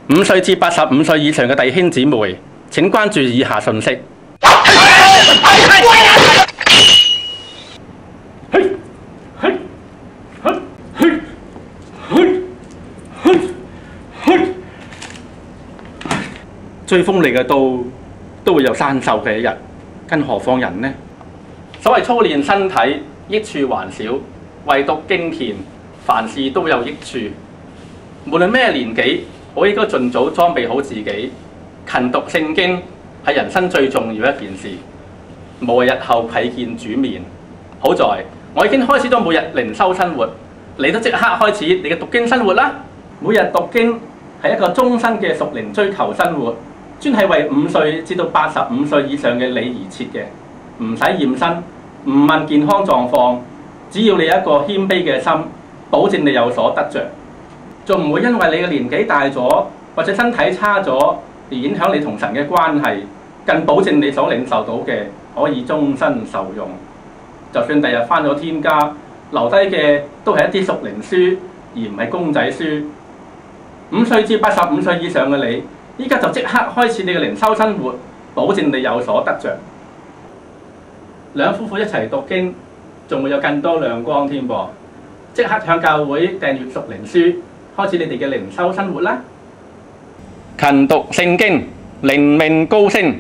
5歲至85歲以上嘅弟兄姊妹，請關注以下信息。最鋒利嘅刀都會有生鏽嘅一日，更何況人呢？所謂操練身體，益處還少，唯獨敬虔，凡事都有益處。無論咩年紀，我應該盡早裝備好自己，勤讀聖經係人生最重要一件事，無謂日後窺見主面。好在我已經開始咗每日靈修生活，你都即刻開始你嘅讀經生活啦！每日讀經係一個終身嘅屬靈追求生活，專係為5歲至到85歲以上嘅你而設嘅，唔使驗身，唔問健康狀況，只要你有一個謙卑嘅心，保證你有所得着，仲唔會因為你嘅年紀大咗或者身體差咗而影響你同神嘅關係，更保證你所領受到嘅可以終身受用。就算第日返咗天家，留低嘅都係一啲屬靈書，而唔係公仔書。5歲至85歲以上嘅你，依家就即刻開始你嘅靈修生活，保證你有所得着。兩夫婦一齊讀經，仲會有更多亮光添噃！即刻向教會訂閱屬靈書，開始你哋嘅靈修生活啦！勤讀聖經，靈命高升。